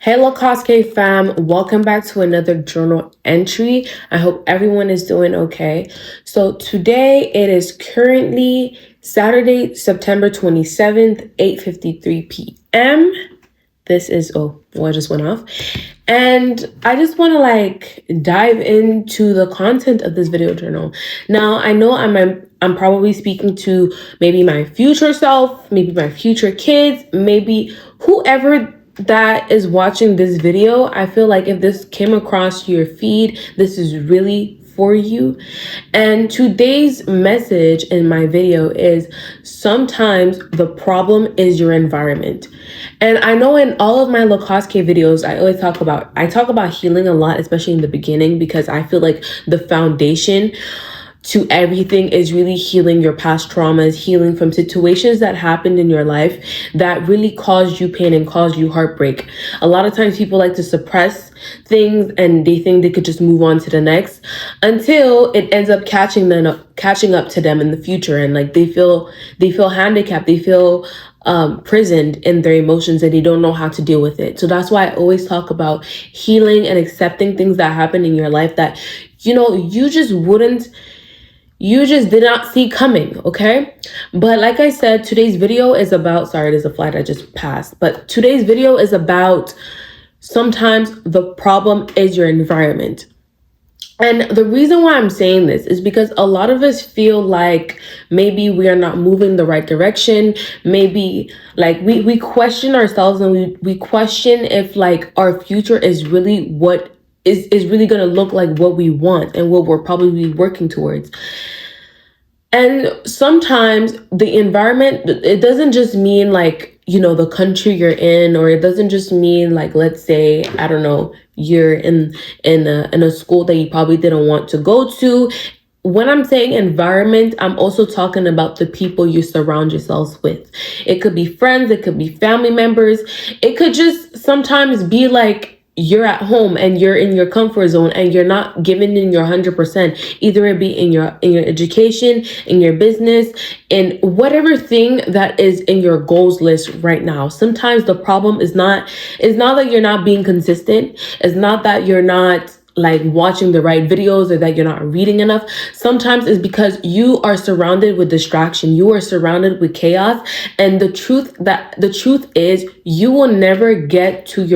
Hey Lacoste fam, welcome back to another journal entry. I hope everyone is doing okay. So today it is currently Saturday, September 27th, 8:53 p.m. This is, I just went off. And I just want to dive into the content of this video journal. Now, I know I'm probably speaking to maybe my future self, maybe my future kids, maybe whoever that is watching this video. I feel like if this came across your feed, this is really for you. And today's message in my video is sometimes the problem is your environment. And I know in all of my Lacoste videos, I talk about healing a lot, especially in the beginning, because I feel like the foundation to everything is really healing your past traumas, healing from situations that happened in your life that really caused you pain and caused you heartbreak. A lot of times people like to suppress things and they think they could just move on to the next until it ends up catching up to them in the future, and they feel handicapped, they feel prisoned in their emotions, and they don't know how to deal with it. So that's why I always talk about healing and accepting things that happen in your life that you just did not see coming, okay? But like I said, today's video is about, sorry, there's a flight I just passed, but today's video is about sometimes the problem is your environment. And the reason why I'm saying this is because a lot of us feel like maybe we are not moving the right direction. Maybe we question ourselves, and we question if our future is really what is really going to look like what we want and what we're probably working towards. And sometimes the environment, it doesn't just mean the country you're in, or it doesn't just mean let's say, I don't know, you're in a school that you probably didn't want to go to. When I'm saying environment, I'm also talking about the people you surround yourselves with. It could be friends, it could be family members. It could just sometimes be you're at home and you're in your comfort zone and you're not giving in your 100%, either it be in your education, in your business, in whatever thing that is in your goals list right now. Sometimes the problem is not that you're not being consistent. It's not that you're not watching the right videos or that you're not reading enough. Sometimes it's because you are surrounded with distraction. You are surrounded with chaos. And the truth is you will never exceed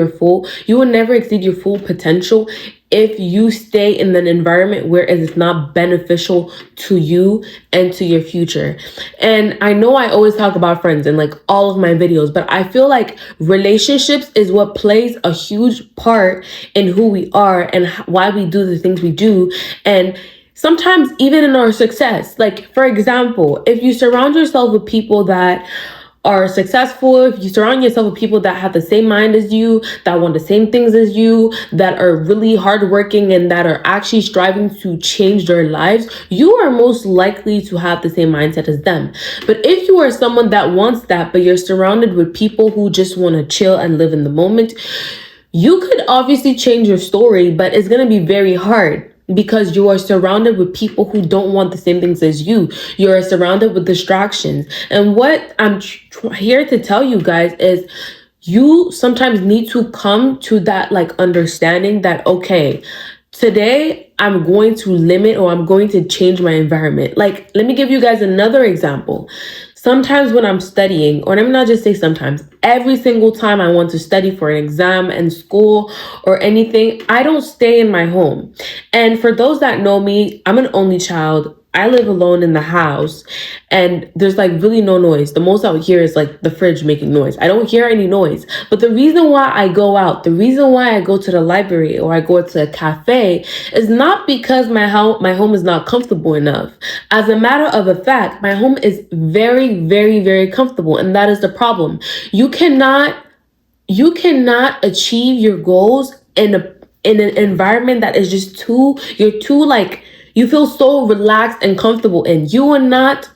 your full potential if you stay in an environment where it is not beneficial to you and to your future. And I know I always talk about friends in all of my videos, but I feel like relationships is what plays a huge part in who we are and why we do the things we do. And sometimes even in our success, for example, if you surround yourself with people that are successful, if you surround yourself with people that have the same mind as you, that want the same things as you, that are really hardworking and that are actually striving to change their lives, you are most likely to have the same mindset as them. But if you are someone that wants that, but you're surrounded with people who just want to chill and live in the moment, you could obviously change your story, but it's going to be very hard, because you are surrounded with people who don't want the same things as you. You are surrounded with distractions. And what I'm here to tell you guys is you sometimes need to come to that understanding that, okay, today I'm going to limit, or I'm going to change my environment. Let me give you guys another example. Sometimes when I'm studying, or let me not just say sometimes, every single time I want to study for an exam in school or anything, I don't stay in my home. And for those that know me, I'm an only child. I live alone in the house, and there's really no noise. The most I would hear is the fridge making noise. I don't hear any noise. But the reason why I go out, the reason why I go to the library or I go to a cafe is not because my home is not comfortable enough. As a matter of a fact, my home is very, very, very comfortable, and that is the problem. You cannot achieve your goals in an environment that is just you feel so relaxed and comfortable in. You will not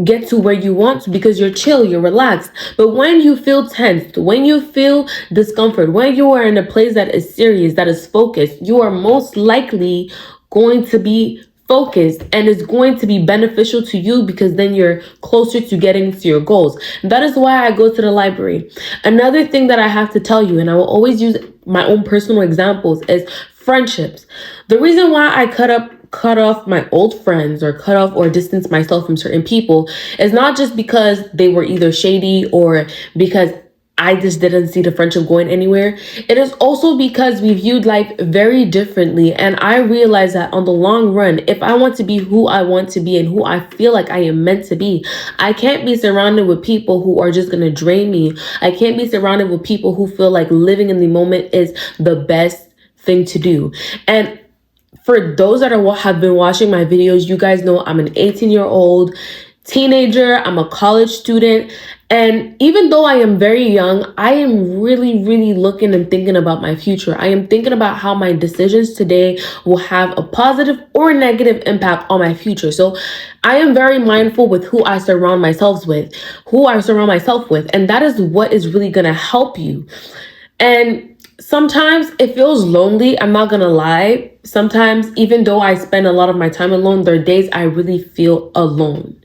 get to where you want to because you're chill, you're relaxed. But when you feel tensed, when you feel discomfort, when you are in a place that is serious, that is focused, you are most likely going to be focused and is going to be beneficial to you, because then you're closer to getting to your goals. That is why I go to the library. Another thing that I have to tell you, and I will always use my own personal examples, is friendships. The reason why I cut off my old friends, or cut off or distance myself from certain people, is not just because they were either shady or because I just didn't see the friendship going anywhere. It is also because we viewed life very differently. And I realized that on the long run, if I want to be who I want to be and who I feel like I am meant to be, I can't be surrounded with people who are just going to drain me. I can't be surrounded with people who feel like living in the moment is the best thing to do. And for those that have been watching my videos, you guys know I'm an 18-year-old teenager. I'm a college student. And even though I am very young, I am really, really looking and thinking about my future. I am thinking about how my decisions today will have a positive or negative impact on my future. So I am very mindful with who I surround myself with. And that is what is really going to help you. And sometimes it feels lonely. I'm not gonna lie. Sometimes, even though I spend a lot of my time alone, there are days I really feel alone.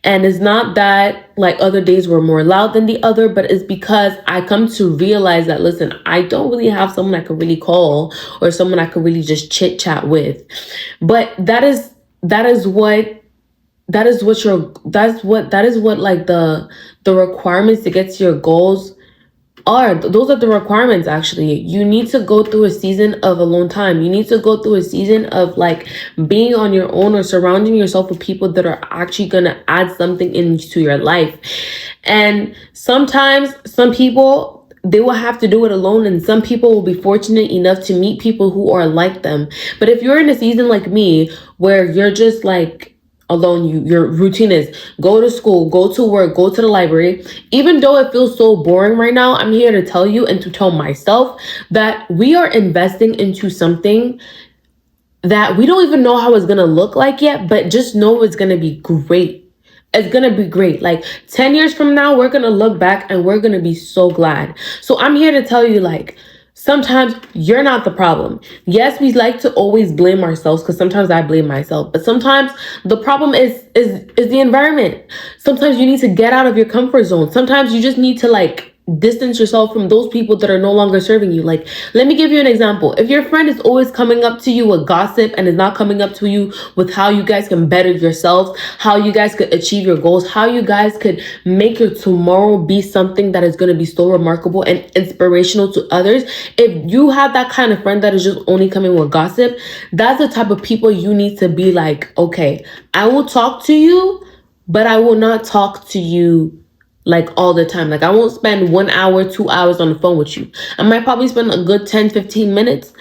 And it's not that like other days were more loud than the other, but it's because I come to realize that, listen, I don't really have someone I could really call or someone I could really just chit chat with. But that is what like the requirements to get to your goals are. Those are the requirements. Actually, you need to go through a season of alone time. You need to go through a season of like being on your own, or surrounding yourself with people that are actually going to add something into your life. And sometimes some people, they will have to do it alone, and some people will be fortunate enough to meet people who are like them. But if you're in a season like me, where you're just like alone, your routine is go to school, go to work, go to the library. Even though it feels so boring right now, I'm here to tell you and to tell myself that we are investing into something that we don't even know how it's going to look like yet, but just know it's going to be great. It's going to be great. Like 10 years from now, we're going to look back and we're going to be so glad. So I'm here to tell you, like, sometimes you're not the problem. Yes, we like to always blame ourselves, because sometimes I blame myself. But sometimes the problem is the environment. Sometimes you need to get out of your comfort zone. Sometimes you just need to like distance yourself from those people that are no longer serving you. Like, let me give you an example. If your friend is always coming up to you with gossip and is not coming up to you with how you guys can better yourselves, how you guys could achieve your goals, how you guys could make your tomorrow be something that is going to be so remarkable and inspirational to others. If you have that kind of friend that is just only coming with gossip, that's the type of people you need to be like, okay, I will talk to you, but I will not talk to you like all the time. Like, I won't spend 1 hour, 2 hours on the phone with you. I might probably spend a good 10, 15 minutes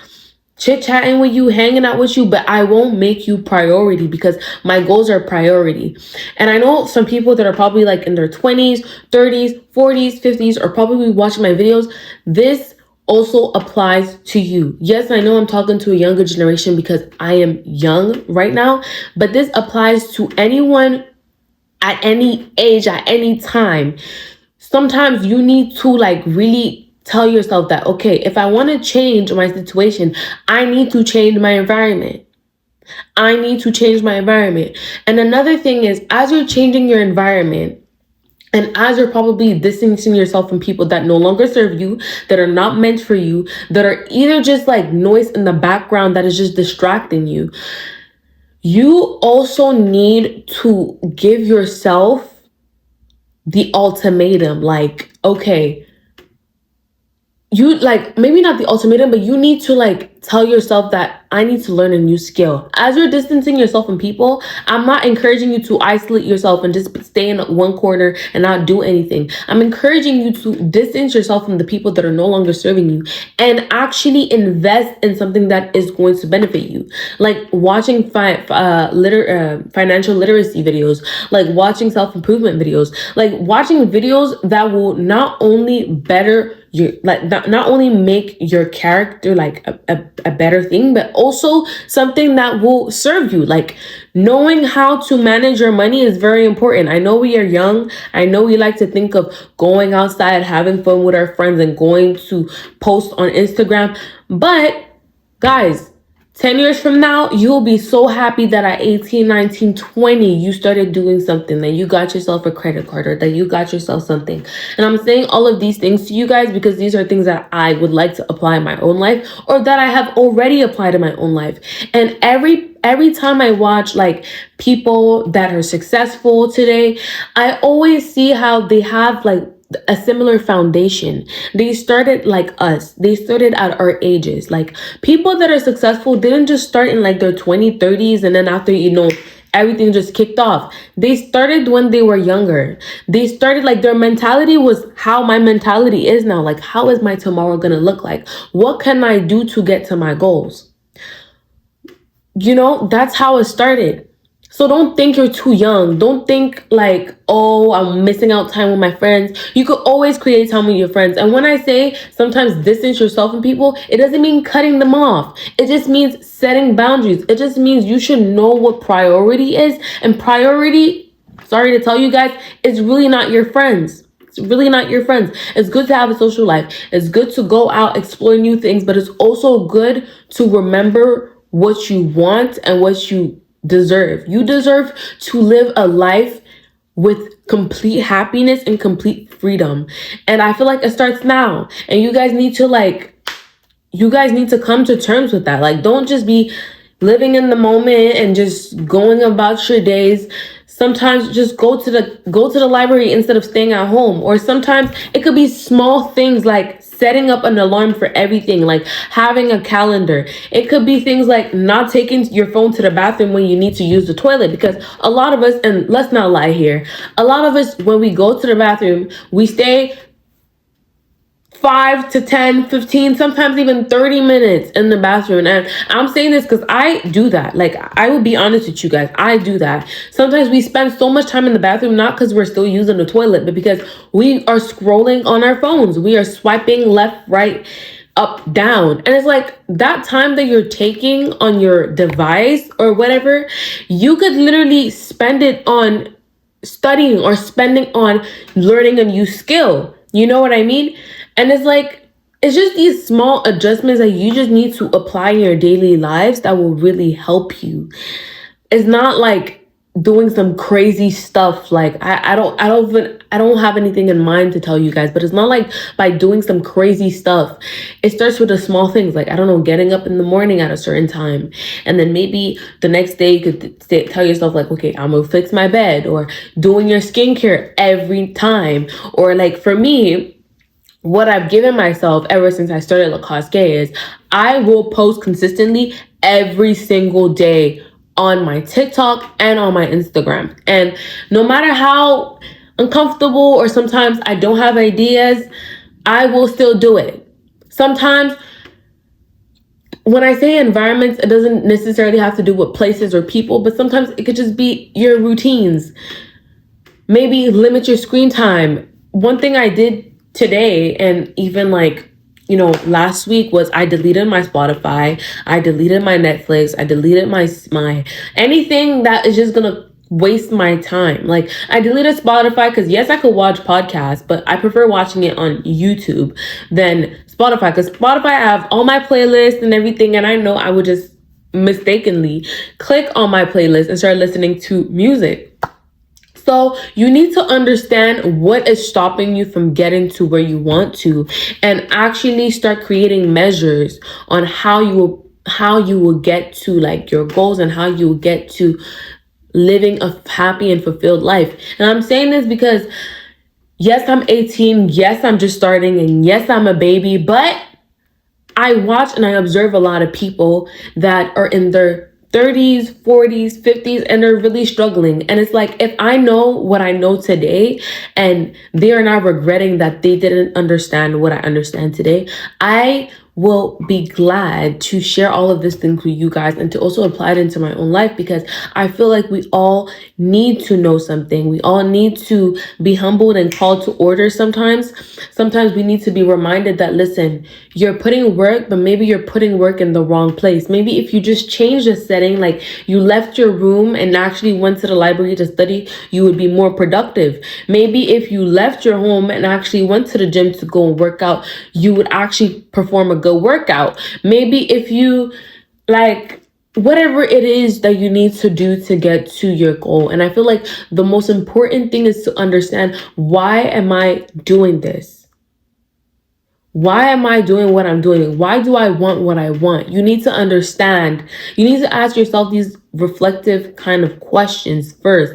chit-chatting with you, hanging out with you, but I won't make you priority, because my goals are priority. And I know some people that are probably like in their 20s, 30s, 40s, 50s are probably watching my videos. This also applies to you. Yes, I know I'm talking to a younger generation because I am young right now, but this applies to anyone at any age, at any time. Sometimes you need to like really tell yourself that, okay, if I want to change my situation, I need to change my environment. I need to change my environment. And another thing is, as you're changing your environment, and as you're probably distancing yourself from people that no longer serve you, that are not meant for you, that are either just like noise in the background that is just distracting you, you also need to give yourself the ultimatum. Like, okay, you like, maybe not the ultimatum, but you need to like tell yourself that I need to learn a new skill. As you're distancing yourself from people, I'm not encouraging you to isolate yourself and just stay in one corner and not do anything. I'm encouraging you to distance yourself from the people that are no longer serving you and actually invest in something that is going to benefit you. Like watching financial literacy videos, like watching self-improvement videos, like watching videos that will not only better your, like not only make your character like a better thing, but also something that will serve you. Like knowing how to manage your money is very important. I know we are young. I know we like to think of going outside, having fun with our friends and going to post on Instagram. But guys, 10 years from now, you'll be so happy that at 18, 19, 20, you started doing something, that you got yourself a credit card or that you got yourself something. And I'm saying all of these things to you guys because these are things that I would like to apply in my own life or that I have already applied in my own life. And every time I watch like people that are successful today, I always see how they have like a similar foundation. They started like us. They started at our ages. Like people that are successful didn't just start in like their 20s, 30s, and then after, everything just kicked off. They started when they were younger. They started like their mentality was how my mentality is now. Like, how is my tomorrow gonna look like? What can I do to get to my goals? That's how it started. So don't think you're too young. Don't think like, oh, I'm missing out time with my friends. You could always create time with your friends. And when I say sometimes distance yourself from people, it doesn't mean cutting them off. It just means setting boundaries. It just means you should know what priority is. And priority, sorry to tell you guys, is really not your friends. It's really not your friends. It's good to have a social life. It's good to go out, explore new things, but it's also good to remember what you want and what you deserve. You deserve to live a life with complete happiness and complete freedom. And I feel like it starts now. And you guys need to come to terms with that. Like, don't just be living in the moment and just going about your days. Sometimes just go to the library instead of staying at home. Or sometimes it could be small things like setting up an alarm for everything, like having a calendar. It could be things like not taking your phone to the bathroom when you need to use the toilet, because a lot of us, and let's not lie here, a lot of us, when we go to the bathroom, we stay 5 to 10, 15, sometimes even 30 minutes in the bathroom. And I'm saying this because I do that. Like, I will be honest with you guys. I do that. Sometimes we spend so much time in the bathroom, not because we're still using the toilet, but because we are scrolling on our phones. We are swiping left, right, up, down. And it's like that time that you're taking on your device or whatever, you could literally spend it on studying or spending on learning a new skill. You know what I mean? And it's like, it's just these small adjustments that you just need to apply in your daily lives that will really help you. It's not like doing some crazy stuff. Like I don't have anything in mind to tell you guys, but it's not like by doing some crazy stuff. It starts with the small things, like, I don't know, getting up in the morning at a certain time. And then maybe the next day you could tell yourself like, okay, I'm gonna fix my bed, or doing your skincare every time. Or like for me, what I've given myself ever since I started Lacoste Gay is I will post consistently every single day on my TikTok and on my Instagram. And no matter how uncomfortable or sometimes I don't have ideas, I will still do it. Sometimes when I say environments, it doesn't necessarily have to do with places or people, but sometimes it could just be your routines. Maybe limit your screen time. One thing I did today, and even like, last week, was I deleted my Spotify, I deleted my Netflix, I deleted my anything that is just gonna waste my time. Like, I deleted Spotify because yes, I could watch podcasts, but I prefer watching it on YouTube than Spotify, because Spotify, I have all my playlists and everything, and I know I would just mistakenly click on my playlist and start listening to music. So you need to understand what is stopping you from getting to where you want to, and actually start creating measures on how you will get to like your goals and how you will get to living a happy and fulfilled life. And I'm saying this because yes, I'm 18. Yes, I'm just starting. And yes, I'm a baby, but I watch and I observe a lot of people that are in their 30s, 40s, 50s, and they're really struggling. And it's like, if I know what I know today and they are not regretting that they didn't understand what I understand today, I will be glad to share all of this things with you guys and to also apply it into my own life, because I feel like we all need to know something. We all need to be humbled and called to order sometimes. Sometimes we need to be reminded that, listen, you're putting work, but maybe you're putting work in the wrong place. Maybe if you just change the setting, like you left your room and actually went to the library to study, you would be more productive. Maybe if you left your home and actually went to the gym to go and work out, you would actually perform a good workout. Maybe if you like whatever it is that you need to do to get to your goal. And I feel like the most important thing is to understand, why am I doing this? Why am I doing what I'm doing? Why do I want what I want? You need to understand. You need to ask yourself these reflective kind of questions first.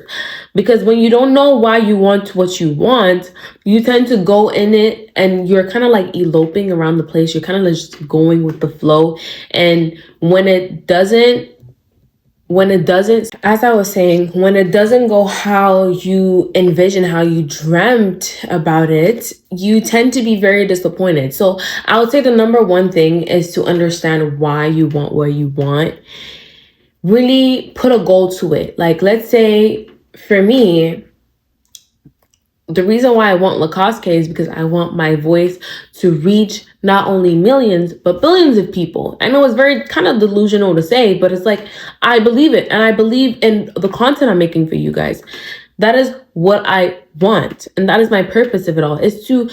Because when you don't know why you want what you want, you tend to go in it and you're kind of like eloping around the place. You're kind of just going with the flow. And when it doesn't, as I was saying, when it doesn't go how you envision, how you dreamt about it, you tend to be very disappointed. So I would say the number one thing is to understand why you want what you want. Really put a goal to it. Like, let's say for me, the reason why I want Lacoste is because I want my voice to reach not only millions, but billions of people. I know it's very kind of delusional to say, but it's like, I believe it. And I believe in the content I'm making for you guys. That is what I want. And that is my purpose of it all, is to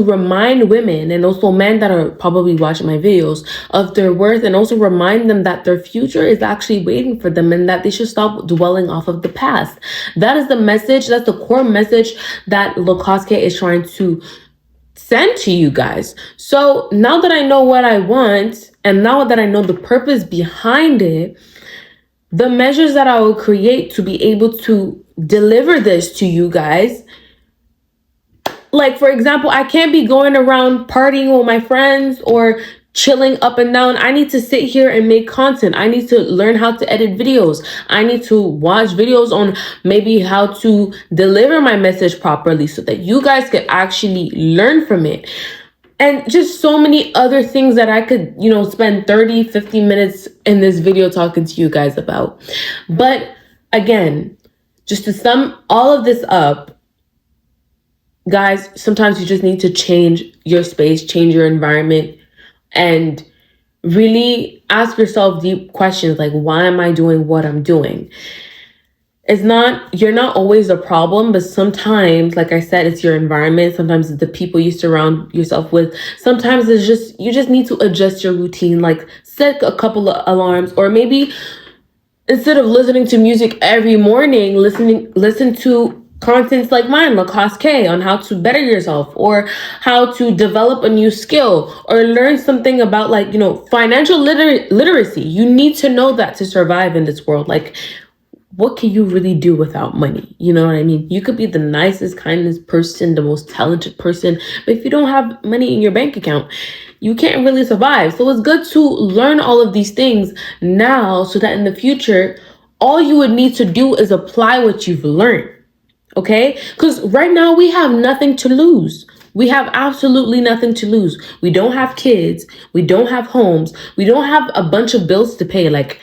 remind women and also men that are probably watching my videos of their worth, and also remind them that their future is actually waiting for them and that they should stop dwelling off of the past. That is the message. That's the core message that Lacoste is trying to send to you guys. So now that I know what I want, and now that I know the purpose behind it, the measures that I will create to be able to deliver this to you guys. Like, for example, I can't be going around partying with my friends or chilling up and down. I need to sit here and make content. I need to learn how to edit videos. I need to watch videos on maybe how to deliver my message properly so that you guys could actually learn from it. And just so many other things that I could, spend 30, 50 minutes in this video talking to you guys about. But again, just to sum all of this up, guys, sometimes you just need to change your space, change your environment, and really ask yourself deep questions like, why am I doing what I'm doing? You're not always a problem, but sometimes, like I said, it's your environment. Sometimes it's the people you surround yourself with. Sometimes you just need to adjust your routine, like set a couple of alarms, or maybe instead of listening to music every morning, listen to contents like mine, Lacoste on how to better yourself, or how to develop a new skill, or learn something about financial literacy. You need to know that to survive in this world. Like, what can you really do without money? You know what I mean? You could be the nicest, kindest person, the most talented person, but if you don't have money in your bank account, you can't really survive. So it's good to learn all of these things now so that in the future, all you would need to do is apply what you've learned. Okay? Because right now we have nothing to lose. We have absolutely nothing to lose. We don't have kids. We don't have homes. We don't have a bunch of bills to pay. Like,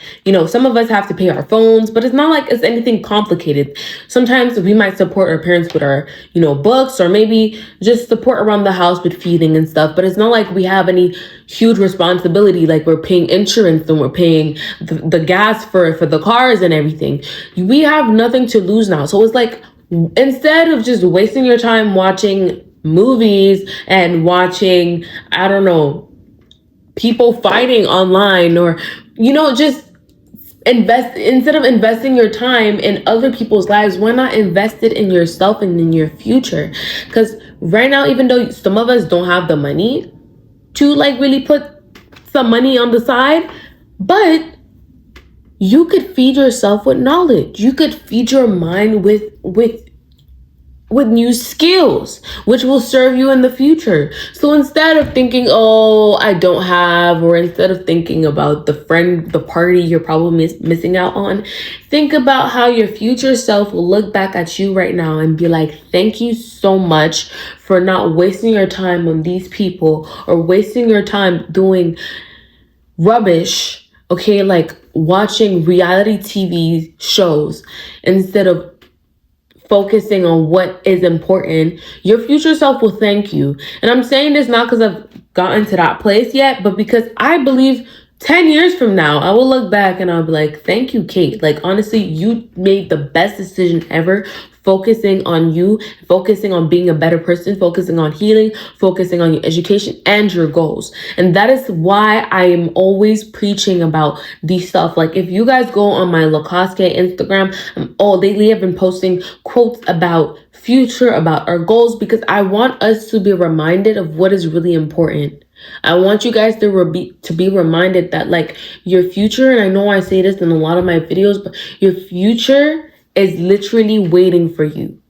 some of us have to pay our phones, but it's not like it's anything complicated. Sometimes we might support our parents with our, books, or maybe just support around the house with feeding and stuff. But it's not like we have any huge responsibility. Like, we're paying insurance and we're paying the gas for the cars and everything. We have nothing to lose now. So it's like, instead of just wasting your time watching movies and watching, I don't know, people fighting online, or, just instead of investing your time in other people's lives, why not invest it in yourself and in your future? Because right now, even though some of us don't have the money to really put some money on the side, but you could feed yourself with knowledge. You could feed your mind with new skills, which will serve you in the future. So instead of thinking, oh, I don't have, or instead of thinking about the party you're probably missing out on, think about how your future self will look back at you right now and be like, thank you so much for not wasting your time on these people, or wasting your time doing rubbish, okay, like watching reality TV shows instead of focusing on what is important. Your future self will thank you. And I'm saying this not because I've gotten to that place yet, but because I believe 10 years from now, I will look back and I'll be like, thank you, Kate. Like, honestly, you made the best decision ever focusing on you, focusing on being a better person, focusing on healing, focusing on your education and your goals. And that is why I am always preaching about these stuff. Like if you guys go on my Lacoste Instagram, lately I've been posting quotes about future, about our goals, because I want us to be reminded of what is really important. I want you guys to be reminded that like your future, and I know I say this in a lot of my videos, but your future is literally waiting for you.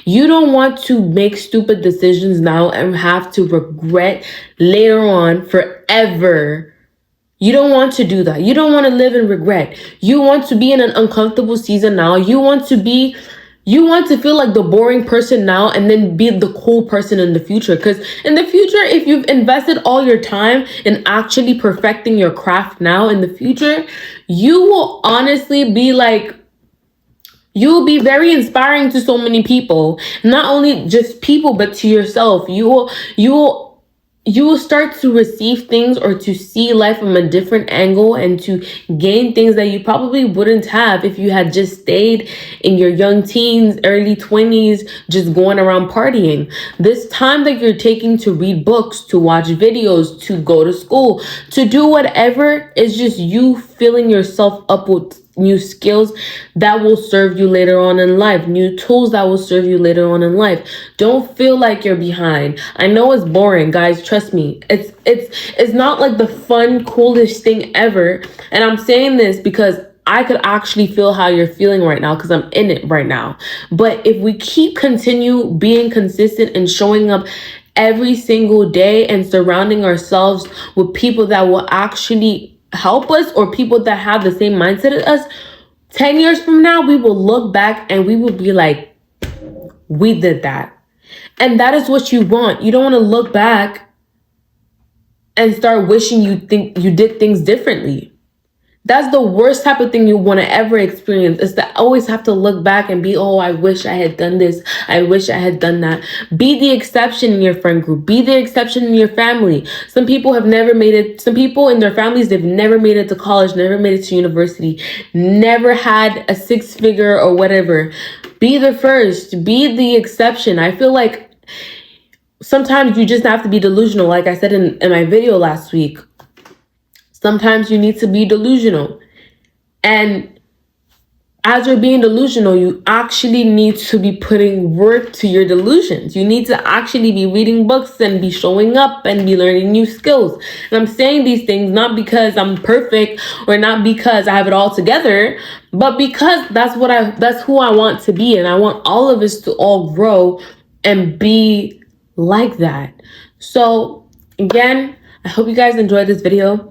You don't want to make stupid decisions now and have to regret later on forever. You don't want to do that. You don't want to live in regret. You want to be in an uncomfortable season now. You want to feel like the boring person now and then be the cool person in the future. Because in the future, if you've invested all your time in actually perfecting your craft now in the future, you will honestly be like, you will be very inspiring to so many people. Not only just people, but to yourself. You will start to receive things or to see life from a different angle and to gain things that you probably wouldn't have if you had just stayed in your young teens, early 20s, just going around partying. This time that you're taking to read books, to watch videos, to go to school, to do whatever, is just you filling yourself up with new skills that will serve you later on in life, new tools that will serve you later on in life. Don't feel like you're behind. I know it's boring, guys, trust me. It's not like the fun, coolest thing ever. And I'm saying this because I could actually feel how you're feeling right now because I'm in it right now. But if we continue being consistent and showing up every single day and surrounding ourselves with people that will actually help us or people that have the same mindset as us, 10 years from now, we will look back and we will be like, we did that. And that is what you want. You don't want to look back and start wishing you did things differently. That's the worst type of thing you want to ever experience, is to always have to look back and be, oh, I wish I had done this. I wish I had done that. Be the exception in your friend group. Be the exception in your family. Some people have never made it. Some people in their families, they've never made it to college, never made it to university, never had a 6-figure or whatever. Be the first. Be the exception. I feel like sometimes you just have to be delusional. Like I said in my video last week, sometimes you need to be delusional. And as you're being delusional, you actually need to be putting work to your delusions. You need to actually be reading books and be showing up and be learning new skills. And I'm saying these things not because I'm perfect or not because I have it all together, but because that's who I want to be. And I want all of us to all grow and be like that. So again, I hope you guys enjoyed this video.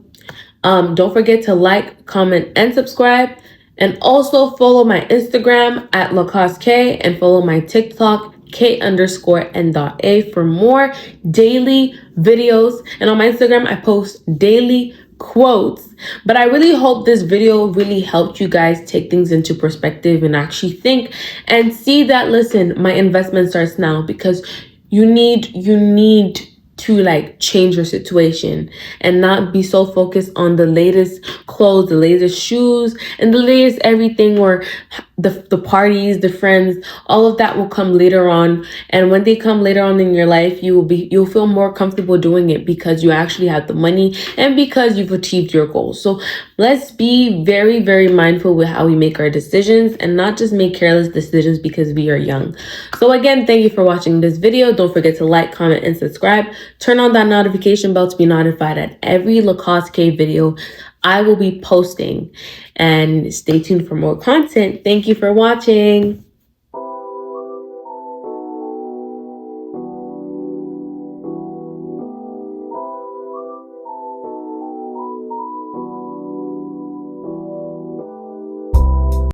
Don't forget to like, comment, and subscribe. And also follow my Instagram at Lacoste K and follow my TikTok K_N.A for more daily videos. And on my Instagram, I post daily quotes. But I really hope this video really helped you guys take things into perspective and actually think and see that, listen, my investment starts now, because you need to like change your situation and not be so focused on the latest clothes, the latest shoes, and the latest everything, or the parties, the friends. All of that will come later on. And when they come later on in your life, you'll feel more comfortable doing it because you actually have the money and because you've achieved your goals. So let's be very, very mindful with how we make our decisions and not just make careless decisions because we are young. So again, thank you for watching this video. Don't forget to like, comment, and subscribe. Turn on that notification bell to be notified at every Lacoste K video I will be posting. And stay tuned for more content. Thank you for watching.